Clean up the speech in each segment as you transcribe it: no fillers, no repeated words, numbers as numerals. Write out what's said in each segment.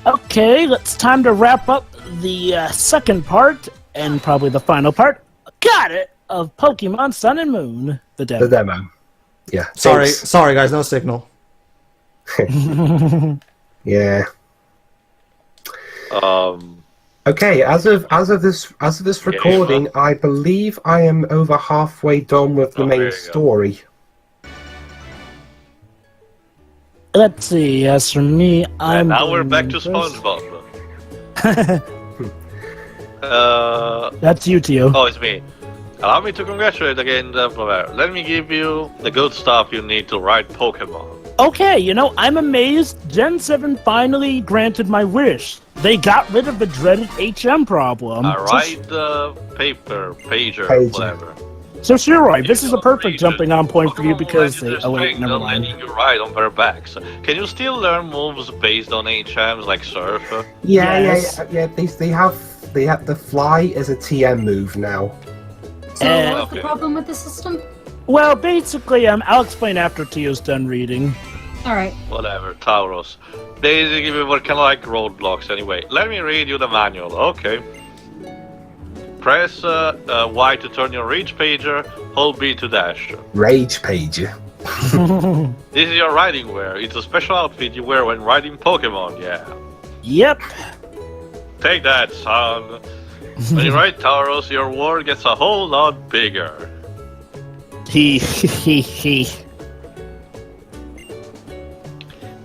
Okay, it's time to wrap up the second part, and probably the final part. Got it! Of Pokemon Sun and Moon, the demo. The demo. Yeah. Sorry, guys, no signal. Yeah. Okay, as of this recording, I believe I am over halfway done with the main story. Let's see, as for me, and now we're back to SpongeBob. That's you, Tio. Oh, it's me. Allow me to congratulate again the player. Let me give you the good stuff you need to ride Pokemon. Okay, you know, I'm amazed Gen 7 finally granted my wish. They got rid of the dreaded HM problem. Ride the pager, whatever. So Shiroi, this is a perfect jumping on point for you because they... Oh wait, never mind. Letting you ride on their backs. Can you still learn moves based on HMs like Surf? Yeah. They have the fly as a TM move now. So what's the problem with the system? Well, basically, I'll explain after Tio's done reading. Alright. Whatever, Tauros. Basically, we were kind of like roadblocks anyway. Let me read you the manual, okay? Press Y to turn your Rage Pager, hold B to dash. Rage Pager? This is your riding wear. It's a special outfit you wear when riding Pokemon, yeah. Yep. Take that, son. When you ride Tauros, your world gets a whole lot bigger. He.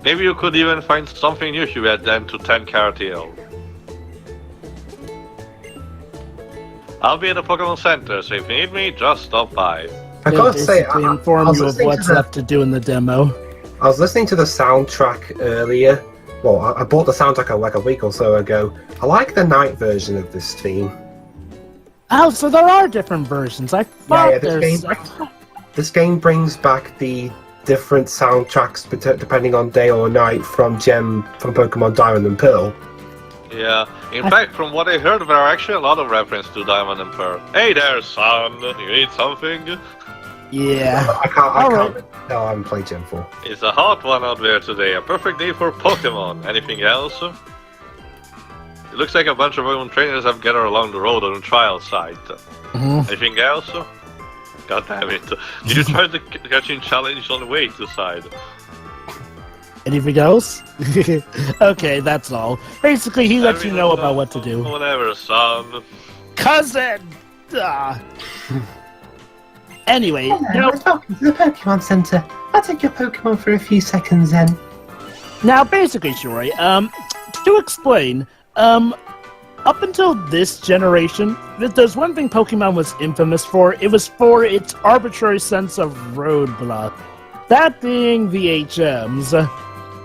Maybe you could even find something new if you add them to 10 Cartiel. I'll be at the Pokemon Center, so if you need me, just stop by. I gotta say, I inform was you of what's left to do in the demo. I was listening to the soundtrack earlier. Well, I bought the soundtrack like a week or so ago. I like the night version of this theme. Oh, so there are different versions. I thought this game brings back the different soundtracks depending on day or night from Pokemon Diamond and Pearl. Yeah, in fact, from what I heard, there are actually a lot of reference to Diamond and Pearl. Hey there, son, you need something? Yeah. I can't. No, I haven't played Gen 4. It's a hot one out there today, a perfect day for Pokemon. Anything else? It looks like a bunch of Pokemon trainers have gathered along the road on a trial site. Anything else? God damn it. Did you try the catching challenge on the way to side? Anything else? Okay, that's all. Basically, he lets you know about what to do. Whatever, son. Cousin! Anyway, welcome to the Pokemon Center. I'll take your Pokemon for a few seconds then. Now, basically, Shuri, to explain, up until this generation, there's one thing Pokemon was infamous for. It was for its arbitrary sense of roadblock. That being the HMs.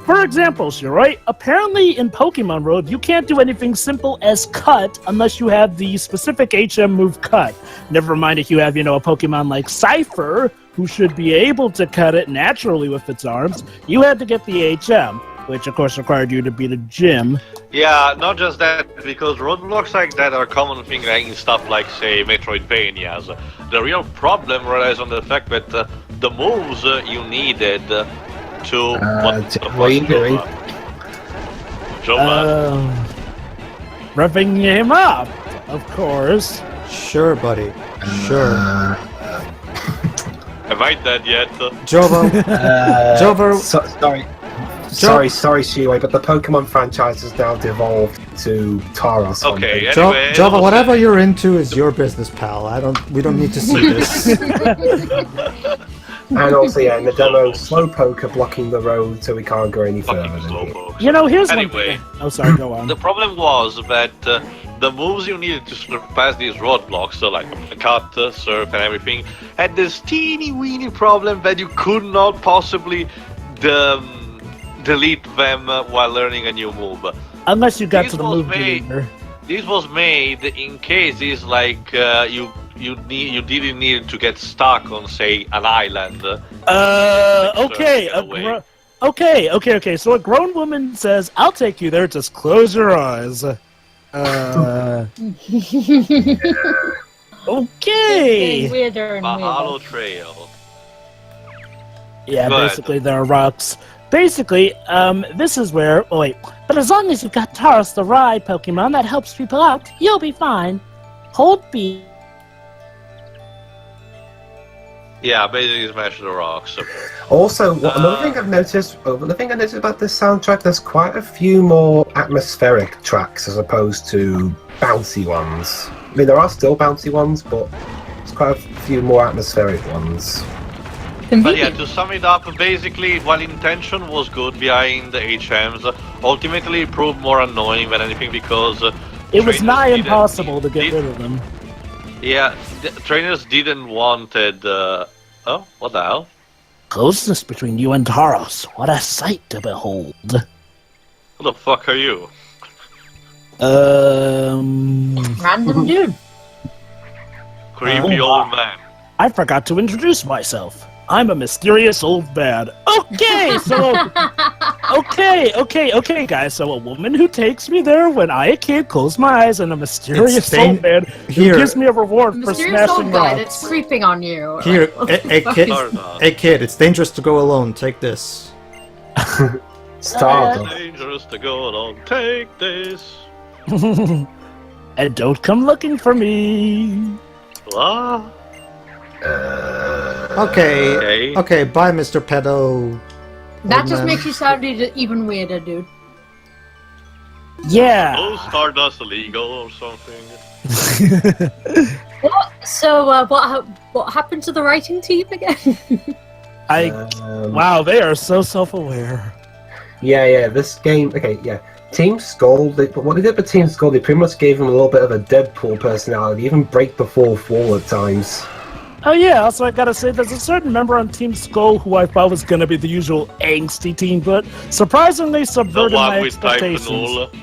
For example, Shiroi, apparently in Pokemon Road, you can't do anything simple as cut unless you have the specific HM move cut. Never mind if you have, a Pokemon like Cypher, who should be able to cut it naturally with its arms. You had to get the HM, which of course required you to beat a gym. Yeah, not just that, because roadblocks like that are a common thing in stuff like, say, Metroidvanias. The real problem relies on the fact that the moves you needed to... what are you doing? Roughing him up, of course. Sure, buddy. Sure. Have I dead yet? Jova. Jova. Sorry, Shiwei, but the Pokemon franchise has now devolved to Tauros. Okay, anyway... Jova, whatever you're into is your business, pal. We don't need to see this. And also, in the demo, Slowpoke are blocking the road so we can't go any further. Here's anyway, one thing. Oh, sorry, go on. The problem was that the moves you needed to surpass these roadblocks, so like cut, surf, and everything, had this teeny-weeny problem that you could not possibly delete them while learning a new move. Unless you got to the move leader. This was made in cases like you didn't need to get stuck on, say, an island. Okay. Okay. So a grown woman says, "I'll take you there. Just close your eyes." Okay. Weirder and Mahalo Trail. Yeah, basically there are rocks. Basically, this is where... Oh, wait. But as long as you've got Tauros the Ride Pokemon that helps people out, you'll be fine. Hold B. Yeah, basically smash the rocks. Also, another thing I noticed about this soundtrack, there's quite a few more atmospheric tracks as opposed to bouncy ones. I mean, there are still bouncy ones, but there's quite a few more atmospheric ones. But yeah, to sum it up, basically, while intention was good behind the HMs, ultimately it proved more annoying than anything because it was nigh impossible to get rid of them. Yeah, the trainers didn't wanted. Oh, what the hell? Closeness between you and Tauros. What a sight to behold. Who the fuck are you? Random dude. Creepy old man. I forgot to introduce myself. I'm a mysterious old man. Okay, so... Okay, guys. So a woman who takes me there when I can't close my eyes and a mysterious old man who gives me a reward for Mysterious smashing old guy rocks. that's creeping on you. Here, Like, hey kid, it's dangerous to go alone. Take this. Stardust. Dangerous to go alone. Take this. And don't come looking for me. What? Okay. Okay, bye, Mr. Pedo. that Old just man. makes you sound even weirder, dude. Yeah. Oh, Stardust illegal or something? What? So, what happened to the writing team again? Wow, they are so self-aware. Yeah, this game. Okay, yeah. Team Skull. What they did with Team Skull, they pretty much gave him a little bit of a Deadpool personality, even break the fourth wall at times. Oh yeah, also I gotta say, there's a certain member on Team Skull who I thought was gonna be the usual angsty team, but surprisingly The subverted my one with expectations. Typhonol.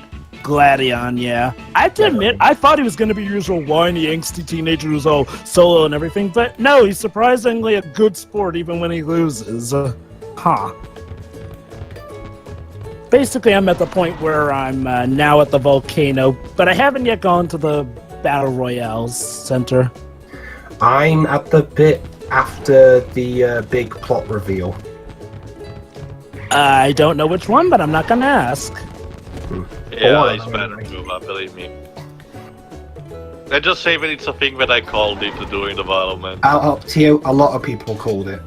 Gladion, yeah. I have to admit, I thought he was gonna be your usual whiny, angsty teenager who's all solo and everything, but no, he's surprisingly a good sport even when he loses. Basically, I'm at the point where I'm now at the volcano, but I haven't yet gone to the Battle Royale Center. I'm at the bit after the big plot reveal. I don't know which one, but I'm not gonna ask. Yeah, it's better to believe me. I just say that it's a thing that I called into doing development. Up to you, a lot of people called it.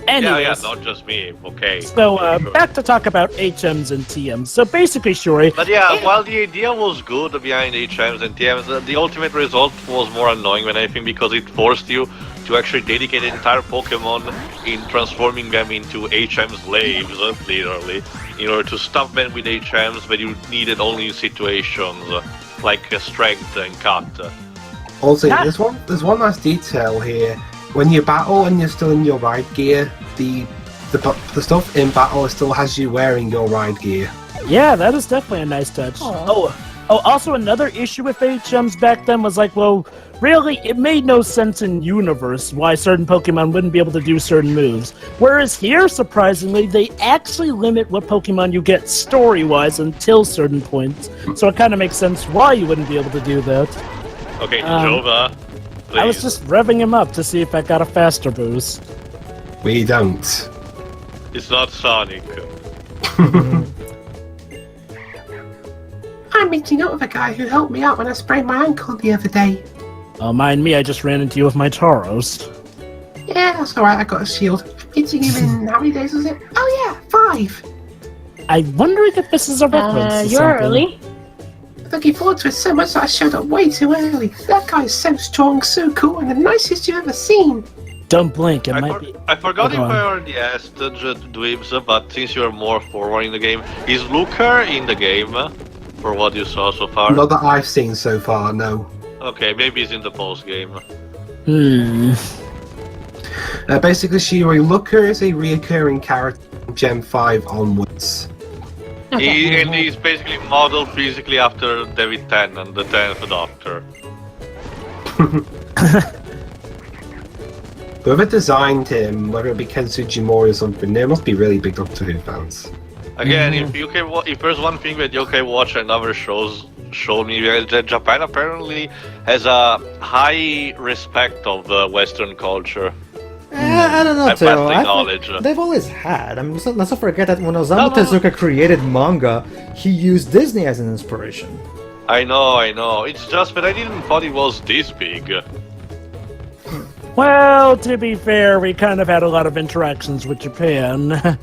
Anyways, Yeah, not just me. Okay. so Sure. back to talk about HMs and TMs. So basically, Shuri, But yeah, while the idea was good behind HMs and TMs, the ultimate result was more annoying than anything because it forced you to actually dedicate an entire Pokemon in transforming them into HM slaves, literally, in order to stop them with HMs that you needed only in situations like strength and cut. Also, there's one nice detail here. When you battle and you're still in your ride gear, the stuff in battle still has you wearing your ride gear. yeah, that is definitely a nice touch. Aw. Oh, also another issue with HMs back then was like, well, really, it made no sense in universe why certain Pokemon wouldn't be able to do certain moves. Whereas here, surprisingly, they actually limit what Pokemon you get story-wise until certain points. So it kind of makes sense why you wouldn't be able to do that. Okay, Jova, please. I was just revving him up to see if I got a faster boost. We don't. It's not Sonic. I'm meeting up with a guy who helped me out when I sprained my ankle the other day. Oh, mind me, I just ran into you with my Tauros. Yeah, that's alright, I got a shield. Meeting him in how many days was it? Oh yeah, 5. I'm wondering if this is a reference to You're something. early. Looking forward to it so much that I showed up way too early. That guy's so strong, so cool, and the nicest you've ever seen. Don't blink, it might be... I forgot if Go on. I already asked Dweebs, but since you're more forward in the game, is Luker in the game? For what you saw so far? Not that I've seen so far, no. Okay, maybe he's in the post game. Basically, Shiri Looker is a reoccurring character from Gen 5 onwards. And he's basically modeled physically after David Tennant, the 10th Doctor. Whoever designed him, whether it be Ken Sugimori or something, there must be really big Doctor Who fans. Again, if there's one thing that you can watch and other shows show me, that Japan apparently has a high respect of Western culture. I don't know, I'm Taro. passing knowledge. They've always had. I mean, let's not forget that when Osamu No. Tezuka created manga, he used Disney as an inspiration. I know. It's just that I didn't thought it was this big. Well, to be fair, we kind of had a lot of interactions with Japan.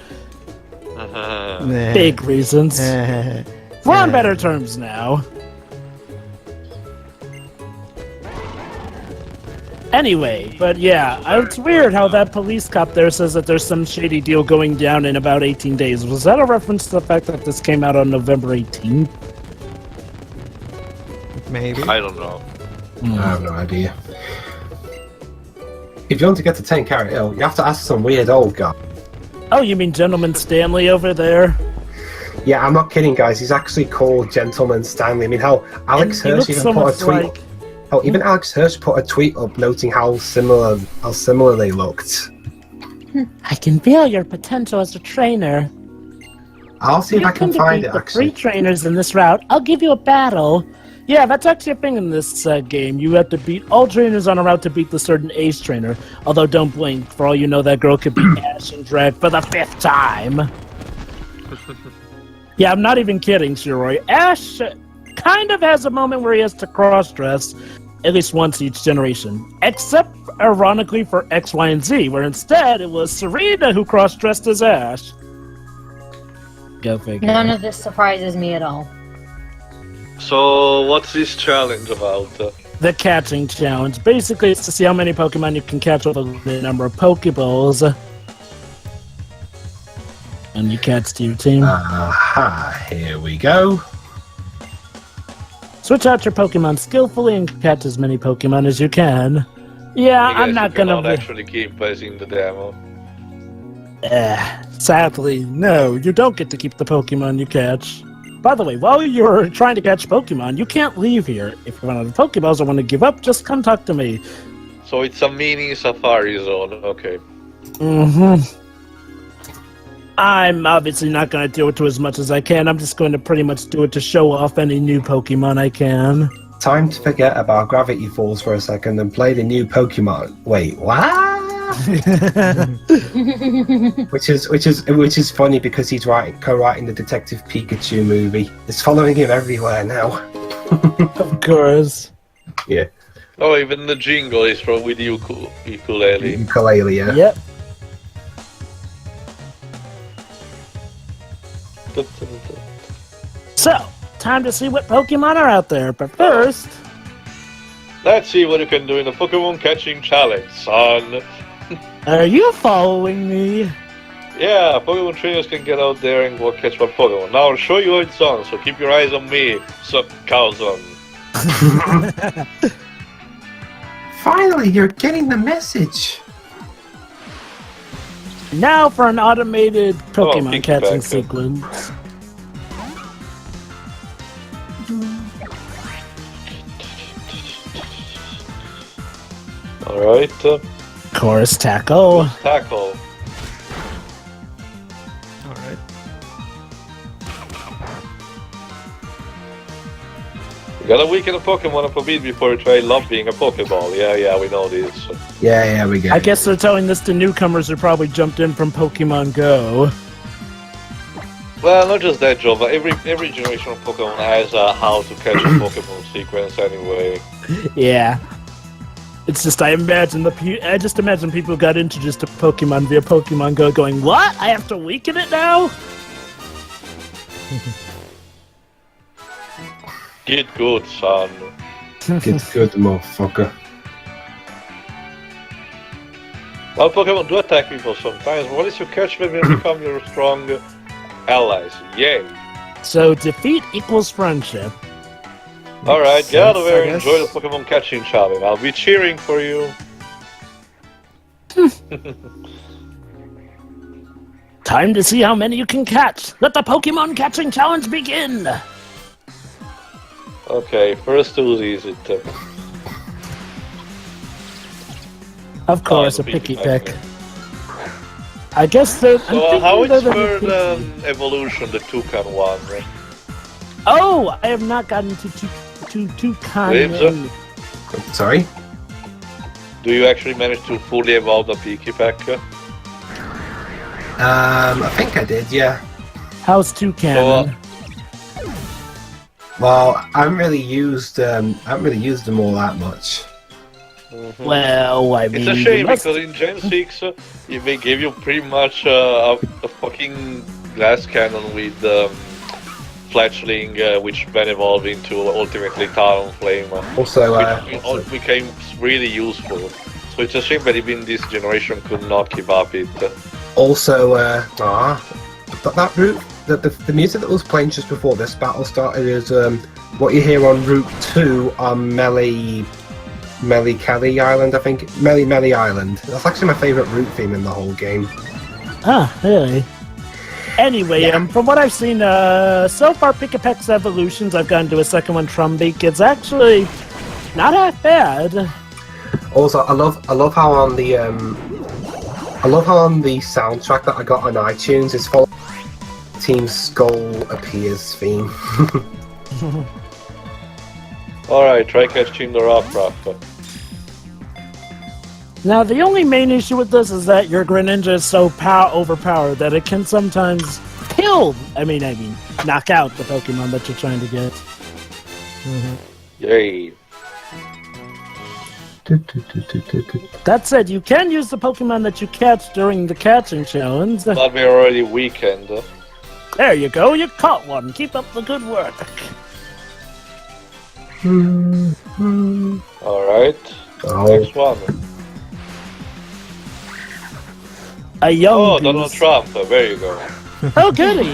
Big reasons. We're on better terms now. Anyway, but yeah, it's weird how that police cop there says that there's some shady deal going down in about 18 days. Was that a reference to the fact that this came out on November 18th? Maybe. I don't know. I have no idea. If you want to get to 10 Carat Hill, you have to ask some weird old guy. Oh, you mean Gentleman Stanley over there? Yeah, I'm not kidding, guys. He's actually called Gentleman Stanley. I mean, how Alex He Hirsch looks even so put much a tweet. like... Oh, even Alex Hirsch put a tweet up noting how similar they looked. I can feel your potential as a trainer. I'll see if I can find it. The Actually, three trainers in this route. I'll give you a battle. Yeah, that's actually a thing in this game. You have to beat all trainers on a route to beat the certain ace trainer. Although, don't blink. For all you know, that girl could beat Ash and Drag for the 5th time. Yeah, I'm not even kidding, Shiroi. Ash kind of has a moment where he has to cross-dress at least once each generation. Except, ironically, for X, Y, and Z, where instead it was Serena who cross-dressed as Ash. Go figure. None of this surprises me at all. So, what's this challenge about? The catching challenge. Basically, it's to see how many Pokemon you can catch with the number of Pokeballs. And you catch to your team. aha, here we go. Switch out your Pokemon skillfully and catch as many Pokemon as you can. Yeah, I guess I'm not you gonna... cannot actually keep placing the demo. Sadly, no, you don't get to keep the Pokemon you catch. By the way, while you're trying to catch Pokemon, you can't leave here. If you run out of Pokeballs or want to give up, just come talk to me. So it's a mini safari zone, okay. I'm obviously not going to do it to as much as I can. I'm just going to pretty much do it to show off any new Pokemon I can. Time to forget about Gravity Falls for a second and play the new Pokemon. Wait, what? which is funny because he's co-writing the Detective Pikachu movie. It's following him everywhere now. Of course. Yeah. Oh, even the jingle is from with ukulele. Ukulele, yeah. Yep. So, time to see what Pokemon are out there. But first... Let's see what you can do in the Pokemon catching challenge, son. Are you following me? Yeah, Pokemon trainers can get out there and go catch one Pokemon. Now I'll show you how it's done, so keep your eyes on me, Calzone. Finally, you're getting the message. Now for an automated Pokemon piggyback, catching yeah. sequence. Alright, Chorus Tackle. tackle. Alright. You gotta weaken a Pokemon up a bit before you try lobbying a Pokeball. Yeah, we know this. Yeah, we get I it. guess they're telling this to newcomers who probably jumped in from Pokemon Go. Well, not just that, Jova. Every generation of Pokemon has a how to catch a Pokemon sequence anyway. Yeah. It's just, I just imagine people got introduced to Pokemon via Pokemon Go going, what? I have to weaken it now? Get good, son. Get good, motherfucker. Well, Pokemon do attack people sometimes, but once you catch them, they become your strong allies. Yay! So, defeat equals friendship. Alright, get out of there and I guess. enjoy the Pokemon catching challenge. I'll be cheering for you. Time to see how many you can catch. Let the Pokemon catching challenge begin. Okay, first who's easy to... Of course, a the picky Pikachu. pick. I guess they're... So how it's they're for the the evolution, the Toucan one, right? Oh, I have not gotten to Toucan. Waves, Sorry? Do you actually manage to fully evolve the Pikipek? I think I did, yeah. How's Toucan? Well, I haven't really used them all that much. Well, I mean, It's a shame you must- because in Gen 6 they gave you pretty much a fucking glass cannon with fledgling, which then evolved into ultimately Talonflame, Also, which became really useful. So it's a shame that even this generation could not keep up it. that route, the music that was playing just before this battle started is what you hear on Route 2 on Melee Kelly Island, I think. Melee Island. That's actually my favourite route theme in the whole game. Ah, really? Anyway, from what I've seen, so far, Pikipek's evolutions, I've gotten to a second one, Trumbeak. It's actually not half bad. Also, I love how on the soundtrack that I got on iTunes is full Team Skull appears theme. Alright, try catching the rock, Rafa. Now, the only main issue with this is that your Greninja is so overpowered that it can sometimes kill, knock out the Pokemon that you're trying to get. Yay. That said, you can use the Pokemon that you catch during the catching challenge. But we're already weakened. There you go, you caught one. Keep up the good work. Alright. Next one. A young goose. Donald Trump. There you go. Oh, goody.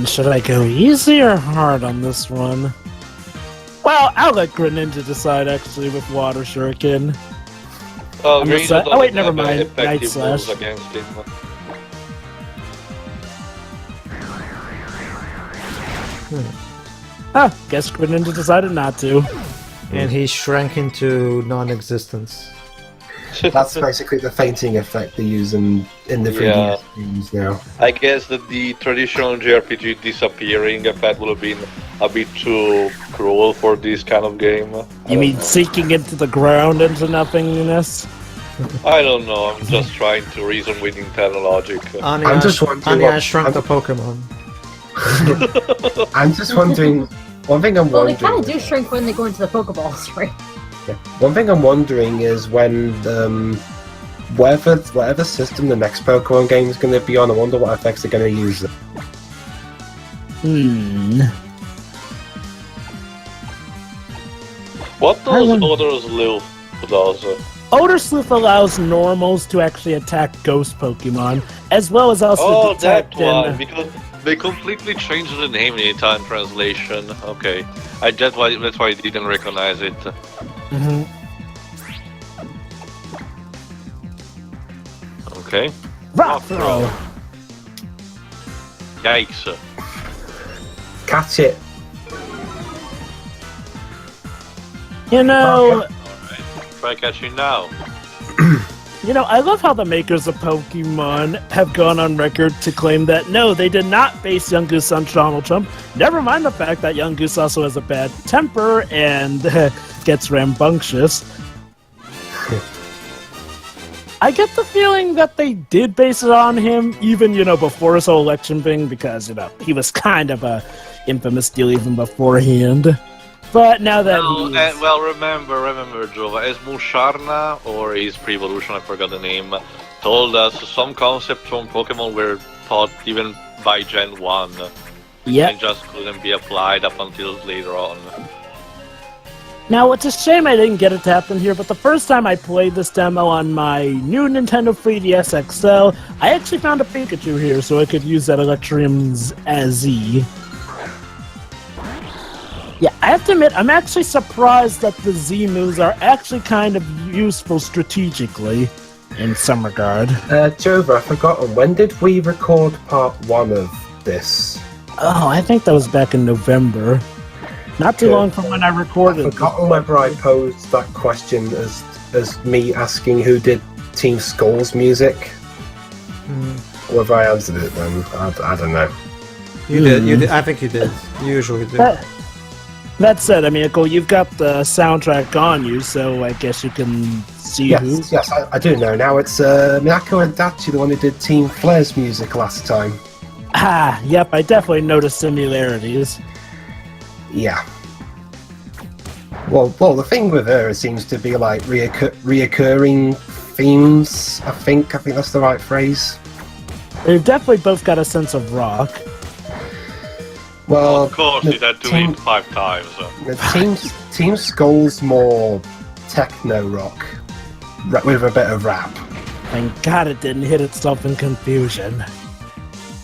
Should I go easy or hard on this one? Well, I'll let Greninja decide, actually, with Water Shuriken. Oh, wait, never mind. Night Slash. Against him. Guess Greninja decided not to. And he shrank into non-existence. That's basically the fainting effect they use in the 3DS games now. I guess that the traditional JRPG disappearing effect would have been a bit too cruel for this kind of game. You mean sinking into the ground into nothingness? I don't know, I'm just trying to reason with internal logic. I'm just wondering Anya shrunk the Pokemon. I'm just wondering. One thing I'm Well, they wondering. kind of do shrink when they go into the Pokeballs, right? Yeah. One thing I'm wondering is when whatever system the next Pokemon game is going to be on, I wonder what effects they're going to use. What does Odor's Lil does? Odor Sleuth allows normals to actually attack ghost Pokemon, as well as also Oh, detect that one, because they completely changed the name in the Italian translation. Okay, that's why I didn't recognize it. Okay. Rock Throw! Yikes. Catch it. You know, Try catching now. I love how the makers of Pokemon have gone on record to claim that no, they did not base Young Goose on Donald Trump. Never mind the fact that Young Goose also has a bad temper and gets rambunctious. I get the feeling that they did base it on him, even, before his whole election thing, because, he was kind of a infamous deal even beforehand. But now that remember, Jova, as Musharna, or his pre-evolution, I forgot the name, told us some concepts from Pokemon were taught even by Gen 1. Yeah. And just couldn't be applied up until later on. Now, it's a shame I didn't get it to happen here, but the first time I played this demo on my new Nintendo 3DS XL, I actually found a Pikachu here, so I could use that Electrium's Z. Yeah, I have to admit, I'm actually surprised that the Z moves are actually kind of useful strategically, in some regard. Jova, I've forgotten, when did we record part 1 of this? Oh, I think that was back in November. Not too long from when I recorded. I've forgotten whether I posed that question as me asking who did Team Skull's music. Or whether I answered it then. I don't know. You did. I think you did. You usually do. That said, I mean, you've got the soundtrack on you, so I guess you can see who. Yes, I do know now. It's Minako and Dachi, the one who did Team Flair's music last time. Ah, yep, I definitely noticed similarities. Yeah. Well, the thing with her, it seems to be like reoccurring themes. I think that's the right phrase. They've definitely both got a sense of rock. Well, of course, it had to eat 5 times. The Team Skull's more techno rock, with a bit of rap. Thank God it didn't hit itself in confusion.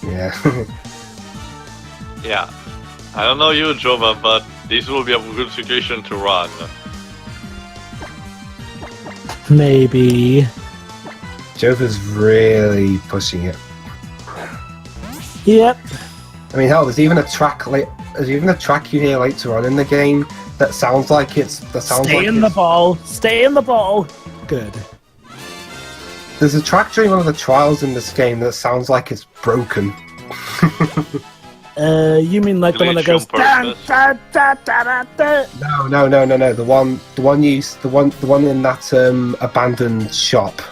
Yeah. Yeah. I don't know you, Jova, but this will be a good situation to run. Maybe. Jova's really pushing it. Yep. I mean, hell, there's even a track you hear later on in the game that sounds like it's. Stay in the ball. Stay in the ball. Good. There's a track during one of the trials in this game that sounds like it's broken. You mean like the one that goes dun, dun, dun, dun, dun, dun. No. The one in that abandoned shop.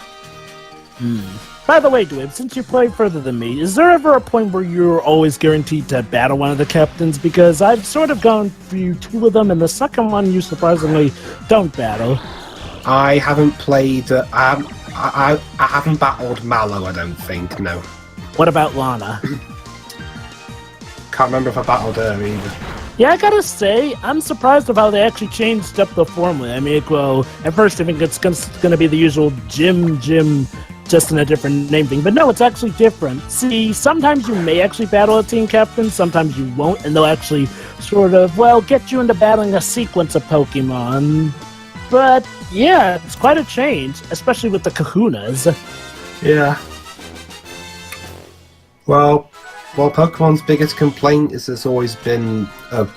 By the way, Dwayne, since you played further than me, is there ever a point where you're always guaranteed to battle one of the captains? Because I've sort of gone through 2 of them, and the second one you surprisingly don't battle. I haven't played. I haven't battled Mallow. I don't think. No. What about Lana? Can't remember if I battled her either. Yeah, I gotta say, I'm surprised of how they actually changed up the formula. I mean, well, at first I think it's gonna be the usual Jim, just in a different name thing. But no, it's actually different. See, sometimes you may actually battle a team captain, sometimes you won't, and they'll actually sort of, well, get you into battling a sequence of Pokemon. But yeah, it's quite a change, especially with the kahunas. Yeah. Well, Pokemon's biggest complaint is it's always been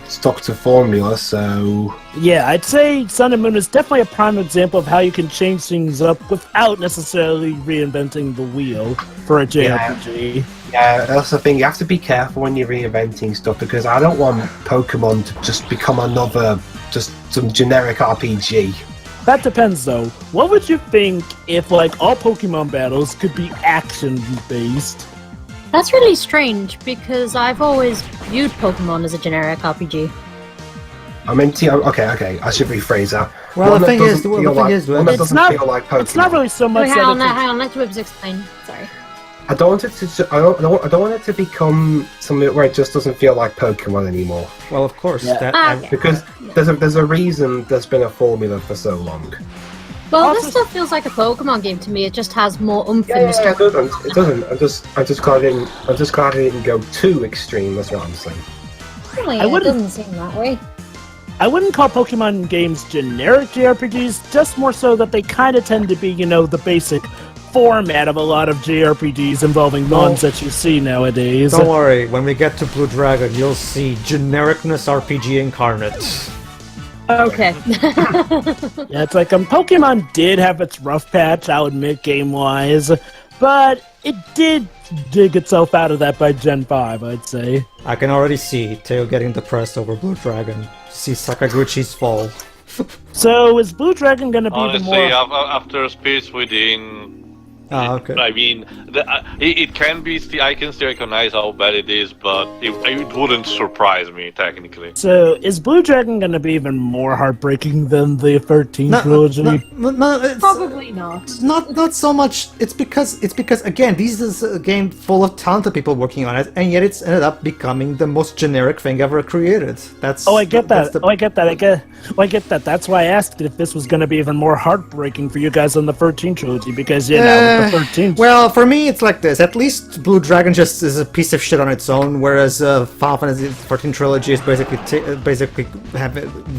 stuck to formula, so... Yeah, I'd say Sun and Moon is definitely a prime example of how you can change things up without necessarily reinventing the wheel for a JRPG. Yeah, that's the thing. You have to be careful when you're reinventing stuff, because I don't want Pokemon to just become another, just some generic RPG. That depends, though. What would you think if, like, all Pokemon battles could be action-based? That's really strange, because I've always viewed Pokemon as a generic RPG. I mean, okay, I should rephrase that. Well, One the that thing doesn't is, feel like- one that doesn't feel like Pokemon. It's not really so much Wait, hang on, let Wibbs explain. Sorry. I don't want it to. I don't want it to become something where it just doesn't feel like Pokemon anymore. Well, of course. Yeah. Okay. Because there's a reason there's been a formula for so long. Well, this still feels like a Pokemon game to me. It just has more oomph in the It story. doesn't. It doesn't. I'm just glad I didn't go too extreme. That's what I'm saying. Really, I it wouldn't- doesn't seem that way. I wouldn't call Pokemon games generic JRPGs, just more so that they kind of tend to be, the basic format of a lot of JRPGs involving mons that you see nowadays. Don't worry, when we get to Blue Dragon, you'll see genericness RPG incarnate. Okay. Yeah, it's like Pokemon did have its rough patch, I'll admit, game-wise, but it did dig itself out of that by Gen 5, I'd say. I can already see Teo getting depressed over Blue Dragon. See Sakaguchi's fall. So, is Blue Dragon gonna be Honestly, the more... after Space Within, Okay. I mean, it can be. I can still recognize how bad it is, but it wouldn't surprise me technically. So, is Blue Dragon gonna be even more heartbreaking than the 13 trilogy? No, it's Probably not. not so much. It's because again, this is a game full of talented people working on it, and yet it's ended up becoming the most generic thing ever created. That's. Oh, I get that. that's I get that. That's why I asked if this was going to be even more heartbreaking for you guys than the 13 trilogy, because, with the 13... Well, for me, it's like this. At least Blue Dragon just is a piece of shit on its own, whereas Final Fantasy 14 trilogy is basically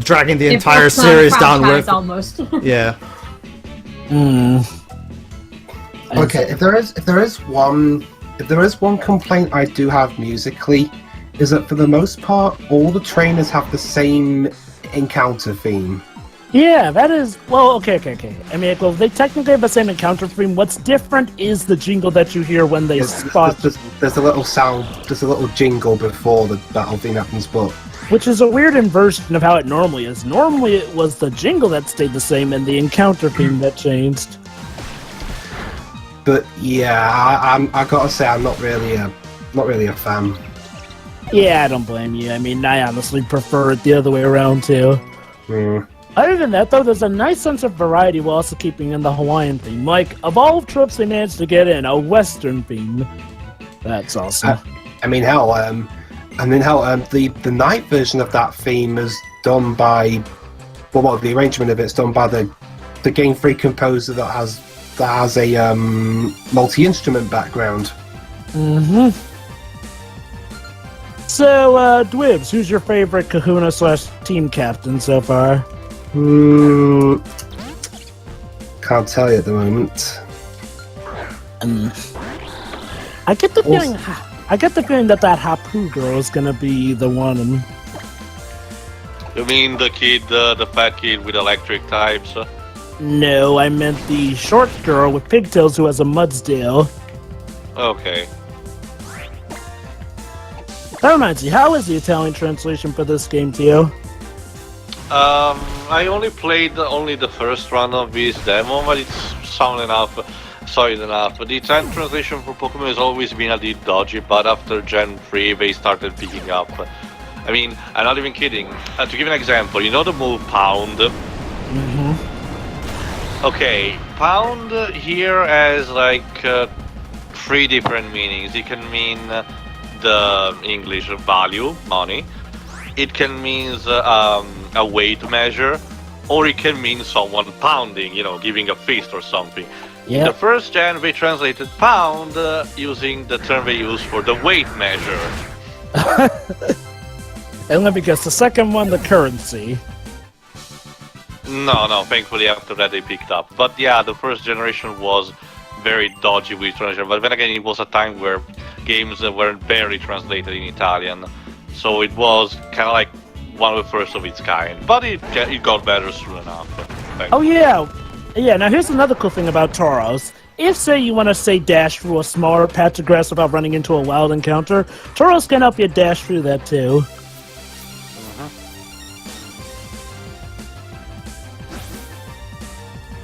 dragging the entire series down with. Almost. Yeah. Okay, if there is one complaint I do have musically, is that for the most part, all the trainers have the same encounter theme. Yeah, that is... Well, okay. I mean, well, they technically have the same encounter theme. What's different is the jingle that you hear when they spot... There's a little sound, there's a little jingle before the battle theme happens, but which is a weird inversion of how it normally is. Normally, it was the jingle that stayed the same and the encounter theme that changed. But yeah, I gotta say, I'm not really a fan. Yeah, I don't blame you. I mean, I honestly prefer it the other way around too. Hmm. Other than that, though, there's a nice sense of variety while also keeping in the Hawaiian theme. Like, of all trips they managed to get in, a Western theme. That's awesome. I mean, hell, the night version of that theme is done by, well, the arrangement of it's done by the Game Freak composer that has a multi-instrument background. Mm-hmm. So, Dwibs, who's your favorite Kahuna/team captain so far? Can't tell you at the moment. I get the feeling that Hapu girl is gonna be the one. You mean the kid, the fat kid with electric types? No, I meant the short girl with pigtails who has a Mudsdale. Okay. That reminds me, how is the Italian translation for this game to you? I only played the first run of this demo, but it's solid enough. But the Italian translation for Pokemon has always been a bit dodgy, but after Gen 3 they started picking up. I mean, I'm not even kidding. To give you an example, you know the move Pound? Mm-hmm. Okay, Pound here has like 3 different meanings. It can mean the English value, money. It can mean a weight measure, or it can mean someone pounding, giving a fist or something. Yeah. In the first gen, they translated pound using the term they use for the weight measure. And let me guess, the second one, the currency. No, thankfully after that they picked up. But yeah, the first generation was very dodgy with translation. But then again, it was a time where games weren't barely translated in Italian. So it was kind of like one of the first of its kind. But it got better soon enough. Oh yeah. Yeah, now here's another cool thing about Tauros. If, say, you want to, say, dash through a smaller patch of grass without running into a wild encounter, Tauros can help you dash through that too.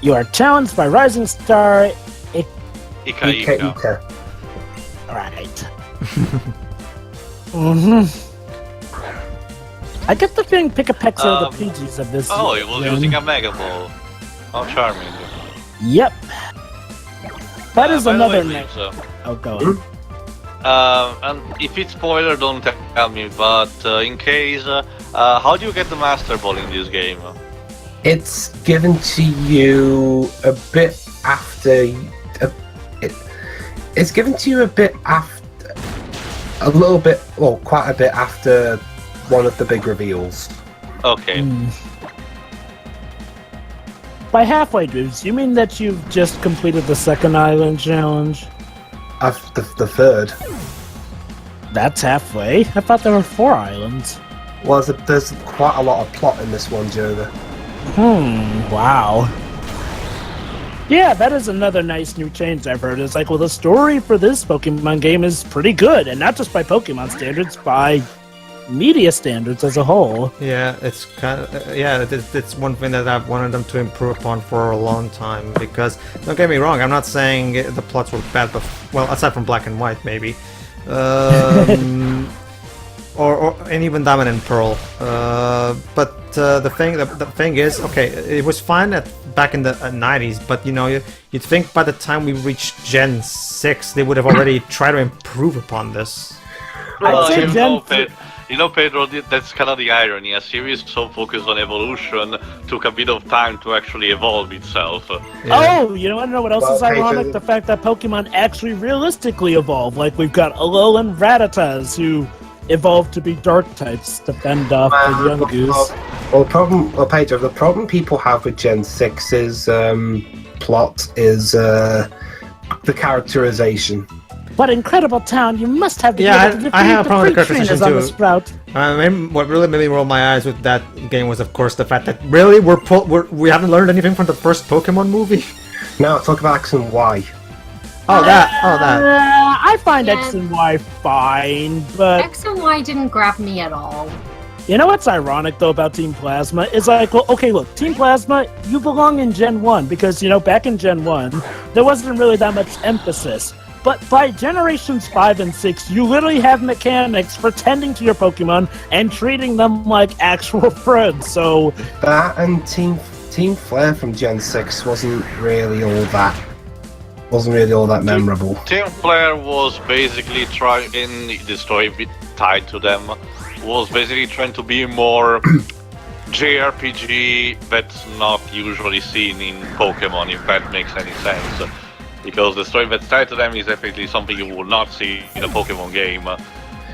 You are challenged by Rising Star Ika. Right. I get the feeling Pick-a-Pecks are the PGs of this. Oh, it was using a Mega Ball. How charming. Yep. That is another way, Oh, go on. And if it's spoiler, don't tell me, but in case, how do you get the Master Ball in this game? It's given to you a bit after. It's given to you a bit after. A little bit, well, quite a bit after one of the big reveals. Okay. By halfway, dudes, you mean that you've just completed the second island challenge? The third. That's halfway. I thought there were 4 islands. Well, there's quite a lot of plot in this one, Jova. Wow. Yeah, that is another nice new change I've heard. It's like, well, the story for this Pokemon game is pretty good, and not just by Pokemon standards, by media standards as a whole. Yeah, it's kind of it's one thing that I've wanted them to improve upon for a long time. Because don't get me wrong, I'm not saying the plots were bad, but well, aside from Black and White, maybe, or and even Diamond and Pearl. But the thing is, okay, it was fine back in the 90s, but you'd think by the time we reached Gen 6, they would have already tried to improve upon this. I'd say Pedro, that's kind of the irony. A series so focused on evolution took a bit of time to actually evolve itself. Yeah. Oh, you want to know what else is ironic? The fact that Pokemon actually realistically evolve. Like, we've got Alolan and Rattatas, who evolved to be dark types to fend off the young goose. Pedro, the problem people have with Gen 6's plot is the characterization. What incredible town! You must have I have a problem with the characterization on the Sprout. What really made me roll my eyes with that game was, of course, the fact that really we haven't learned anything from the first Pokemon movie. No, talk about X and Y. That. I find X and Y fine, but X and Y didn't grab me at all. You know what's ironic though about Team Plasma is like, well, okay, look, Team Plasma, you belong in Gen 1 because, you know, back in Gen 1, there wasn't really that much emphasis. But by Generations 5 and 6, you literally have mechanics for tending to your Pokemon and treating them like actual friends, so... That and Team Flare from Gen 6 wasn't really all that memorable. Team Flare was basically trying, in the story tied to them, was basically trying to be more JRPG that's not usually seen in Pokemon, if that makes any sense. Because the story that's tied to them is definitely something you will not see in a Pokemon game,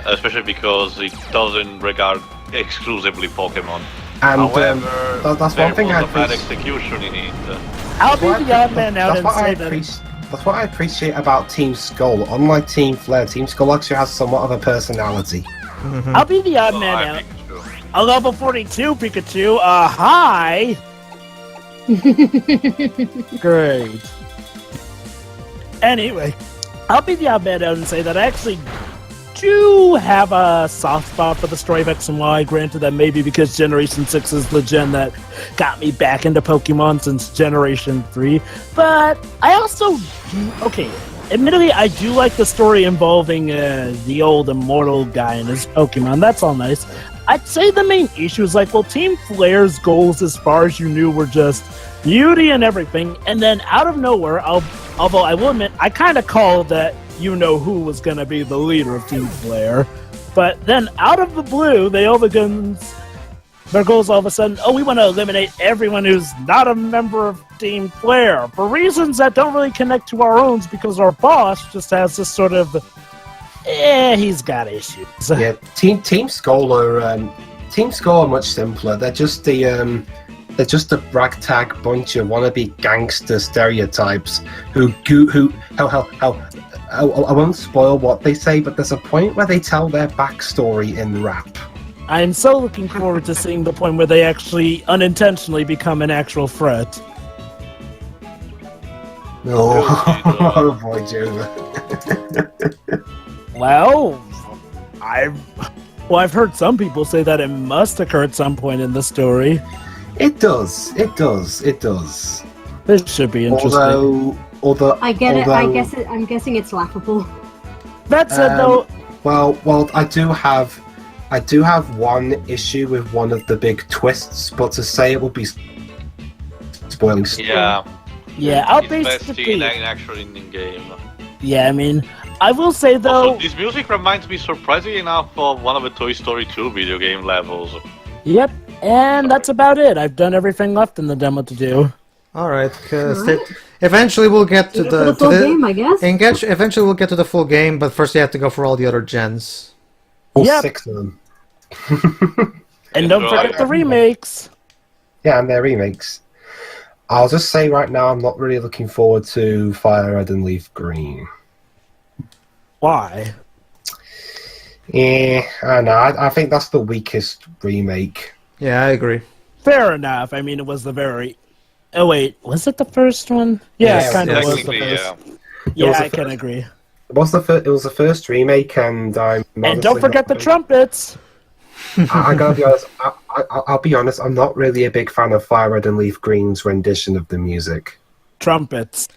especially because it doesn't regard exclusively Pokemon. And however, that's one thing there I was a bad appreciate. execution in it. I'll be the odd man out and say that... That's what I appreciate about Team Skull. Unlike Team Flare, Team Skull actually has somewhat of a personality. I'll be the odd man I out. think so. A level 42 Pikachu, hi! Great. Anyway, I'll be the odd man out and say that I actually do have a soft spot for the story of X and Y. Granted that maybe because Generation 6 is the gen that got me back into Pokemon since Generation 3. But I also do... Okay, admittedly, I do like the story involving the old immortal guy and his Pokemon. That's all nice. I'd say the main issue is like, well, Team Flare's goals as far as you knew were just beauty and everything. And then out of nowhere, although I will admit, I kind of called that you-know-who was going to be the leader of Team Flare. But then, out of the blue, their goals all of a sudden, oh, we want to eliminate everyone who's not a member of Team Flare, for reasons that don't really connect to our own, because our boss just has this sort of, he's got issues. Yeah, Team Skull are much simpler. They're just a ragtag bunch of wannabe gangster stereotypes who I won't spoil what they say, but there's a point where they tell their backstory in rap. I'm so looking forward to seeing the point where they actually unintentionally become an actual threat. Oh boy, Jova. Well, I've heard some people say that it must occur at some point in the story. It does. This should be interesting. Although I get it. I'm guessing it's laughable. That said, though, well, I do have one issue with one of the big twists, but to say it would be spoiling. Yeah. I'll It's best basically. seen actually in the game. Yeah, I mean, I will say Also, though. this music reminds me surprisingly enough of one of the Toy Story 2 video game levels. Yep, and that's about it. I've done everything left in the demo to do. Alright, eventually we'll get to The full game, I guess. Eventually we'll get to the full game, but first you have to go for all the other gens. All Yep. 6 of them. And don't forget the remakes. Yeah, and their remakes. I'll just say right now, I'm not really looking forward to Fire Red and Leaf Green. Why? Yeah, I don't know. I think that's the weakest remake. Yeah, I agree. Fair enough. I mean, it was the very. Oh wait, was it the first one? Yeah, Yeah, it kind of was the Technically, first. yeah. Yeah, was the I can first. agree. It was the first remake, and I'm And honestly don't forget the not- trumpets. I gotta be honest. I'll be honest. I'm not really a big fan of Fire Red and Leaf Green's rendition of the music. Trumpets,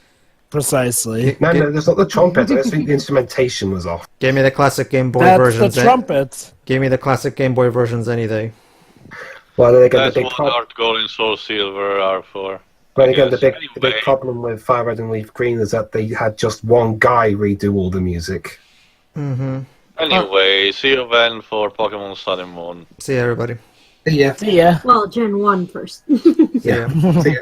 precisely. No, there's not the trumpet. I just think the instrumentation was off. Give me the classic Game Boy That's versions. the trumpets. Give me the classic Game Boy versions any day. Well, then again, That's the big what problem. Art Gold and Soul Silver are for. But again, the Yes, big anyway. problem with Fire Red and Leaf Green is that they had just one guy redo all the music. Mm-hmm. Anyway, see you then for Pokemon Sun and Moon. See you, everybody. Yeah, See ya. Well, Gen 1 first. yeah. See ya.